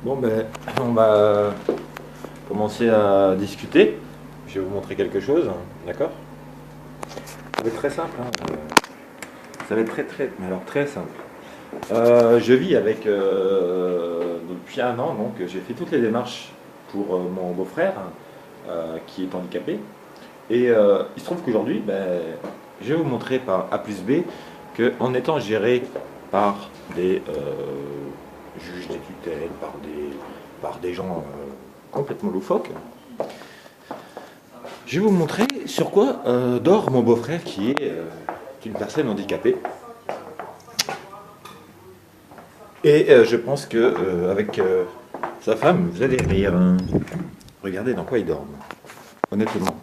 Bon, ben, on va commencer à discuter. Je vais vous montrer quelque chose, d'accord? Ça va être très simple, hein. Ça va être mais alors très simple. Je vis avec, depuis un an, donc j'ai fait toutes les démarches pour mon beau-frère, qui est handicapé. Et il se trouve qu'aujourd'hui, ben, je vais vous montrer par A plus B qu'en étant géré par des juges des tutelles, par des gens complètement loufoques, je vais vous montrer sur quoi dort mon beau-frère qui est une personne handicapée. Et je pense que avec sa femme, vous allez rire, hein. Regardez dans quoi ils dorment, honnêtement.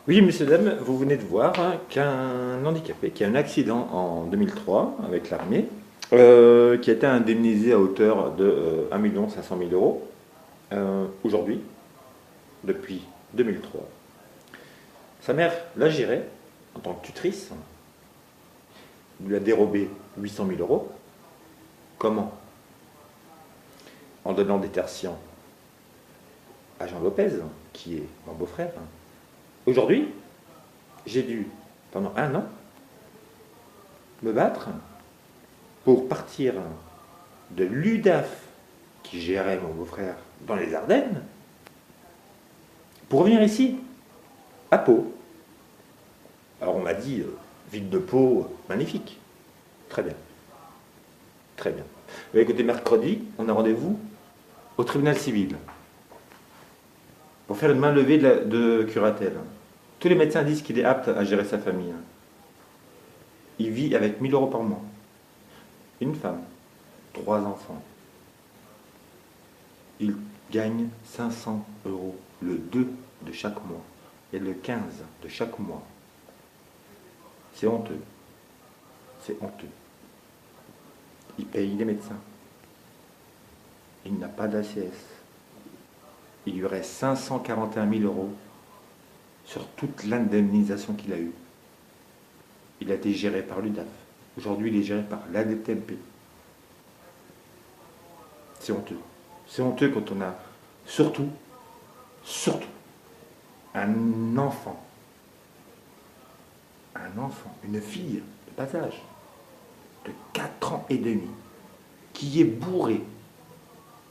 Oui, messieurs, dames, vous venez de voir hein, qu'un handicapé qui a eu un accident en 2003 avec l'armée, qui a été indemnisé à hauteur de 1 500 000 euros, aujourd'hui, depuis 2003. Sa mère l'a géré en tant que tutrice, lui a dérobé 800 000 euros. Comment? En donnant des tertians à Jean Lopez, qui est mon beau-frère. Aujourd'hui, j'ai dû, pendant un an, me battre pour partir de l'UDAF qui gérait mon beau-frère dans les Ardennes, pour revenir ici, à Pau. Alors on m'a dit, ville de Pau, magnifique. Très bien. Très bien. Mais écoutez, mercredi, on a rendez-vous au tribunal civil pour faire une main levée de curatelle. Tous les médecins disent qu'il est apte à gérer sa famille. Il vit avec 1 000 euros par mois. Une femme, 3 enfants. Il gagne 500 euros le 2 de chaque mois et le 15 de chaque mois. C'est honteux. C'est honteux. Il paye les médecins. Il n'a pas d'ACS. Il lui reste 541 000 euros sur toute l'indemnisation qu'il a eue. Il a été géré par l'UDAF. Aujourd'hui, il est géré par l'ADTMP. C'est honteux. C'est honteux quand on a surtout, un enfant, une fille de bas âge, de 4 ans et demi, qui est bourré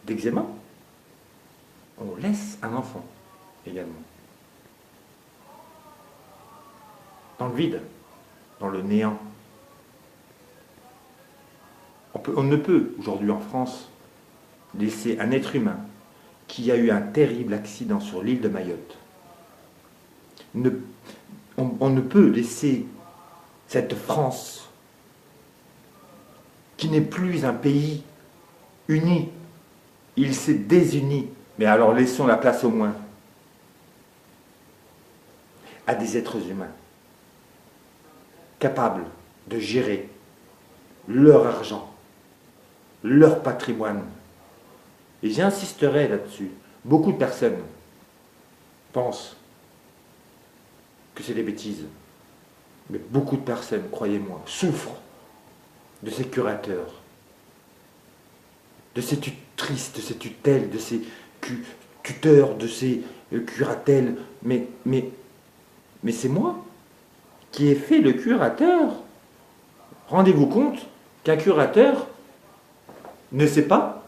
d'eczéma. On laisse un enfant également dans le vide, dans le néant. On ne peut aujourd'hui en France laisser un être humain qui a eu un terrible accident sur l'île de Mayotte. On ne peut laisser cette France qui n'est plus un pays uni. Il s'est désuni. Mais alors laissons la place au moins à des êtres humains capables de gérer leur argent, leur patrimoine. Et j'insisterai là-dessus. Beaucoup de personnes pensent que c'est des bêtises. Mais beaucoup de personnes, croyez-moi, souffrent de ces curateurs, de ces tutrices, de ces tutelles, de ces tuteurs, de ces curatelles. Mais c'est moi qui ai fait le curateur. Rendez-vous compte qu'un curateur ne sait pas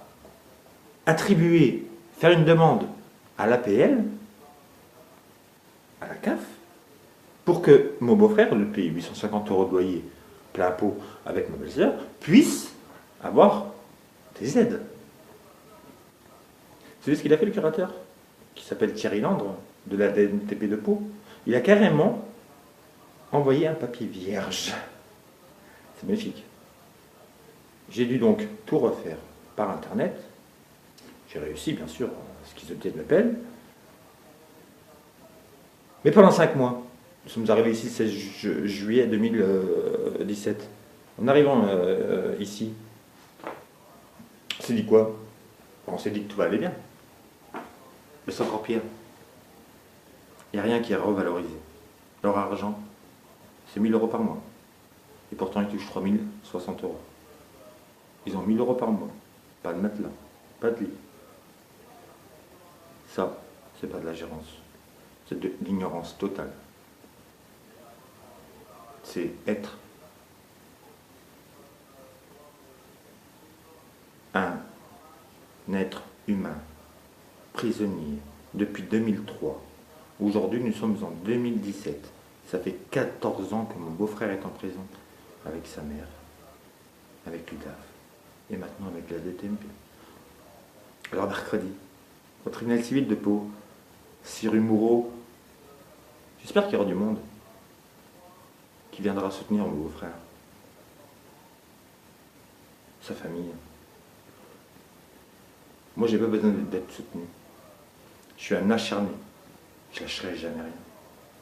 attribuer, faire une demande à l'APL, à la CAF, pour que mon beau-frère, le paye 850 euros de loyer, plein pot avec ma belle-sœur, puisse avoir des aides. Vous savez ce qu'il a fait, le curateur? Qui s'appelle Thierry Landre, de la DNTP de Pau. Il a carrément envoyé un papier vierge. C'est magnifique. J'ai dû donc tout refaire par Internet. J'ai réussi, bien sûr, à ce qu'ils obtiennent l'appel. Mais pendant 5 mois, nous sommes arrivés ici le 16 juillet 2017. En arrivant ici, on s'est dit quoi? On s'est dit que tout allait bien. Mais c'est encore pire. Il n'y a rien qui est revalorisé. Leur argent, c'est 1 000 euros par mois. Et pourtant, ils touchent 3060 euros. Ils ont 1000 euros par mois. Pas de matelas, pas de lit. Ça, c'est pas de la gérance. C'est de l'ignorance totale. C'est être un être humain, prisonnier, depuis 2003. Aujourd'hui, nous sommes en 2017. Ça fait 14 ans que mon beau-frère est en prison, avec sa mère, avec l'UDAF, et maintenant avec la DTMP. Alors mercredi, au tribunal civil de Pau, 6 rue Moureau, j'espère qu'il y aura du monde qui viendra soutenir mon beau-frère, sa famille. Moi, j'ai pas besoin d'être soutenu. Je suis un acharné. Je lâcherai jamais rien.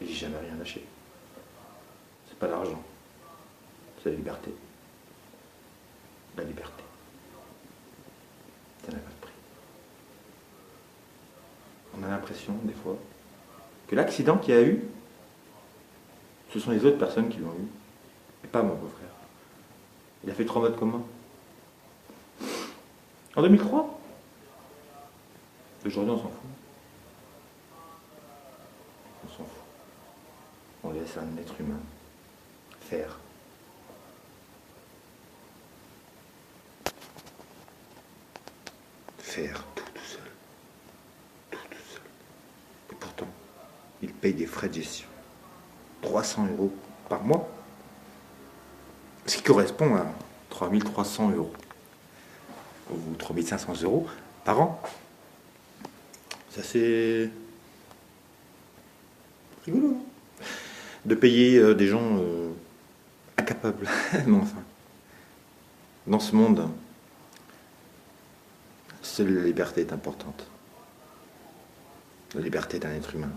Et j'ai jamais rien lâché. C'est pas l'argent. C'est la liberté. La liberté. Ça n'a pas de prix. On a l'impression, des fois, que l'accident qu'il y a eu, ce sont les autres personnes qui l'ont eu. Et pas mon beau-frère. Il a fait 3 mois de coma. En 2003. Aujourd'hui, on s'en fout. On s'en fout. On laisse un être humain faire. Faire tout seul. Tout seul. Et pourtant, il paye des frais de gestion. 300 euros par mois. Ce qui correspond à 3300 euros. Ou 3500 euros par an. Ça, c'est rigolo, non? De payer des gens incapables. Mais enfin, dans ce monde, seule la liberté est importante. La liberté d'un être humain.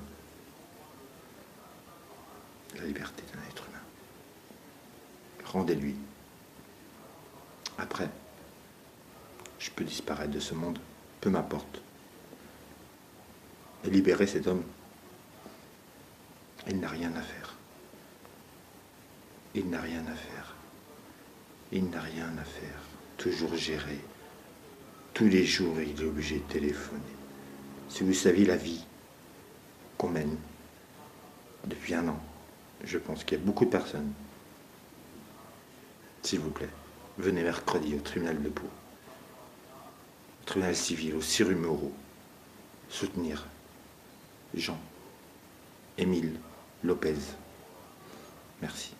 La liberté d'un être humain. Rendez-lui. Après, je peux disparaître de ce monde, peu m'importe. Et libérer cet homme. Il n'a rien à faire. Il n'a rien à faire. Il n'a rien à faire. Toujours géré. Tous les jours, il est obligé de téléphoner. Si vous saviez la vie qu'on mène depuis 1 an, je pense qu'il y a beaucoup de personnes. S'il vous plaît, venez mercredi au tribunal de Pau, au tribunal civil, au 6 rue Moreau, soutenir Jean-Émile Lopez. Merci.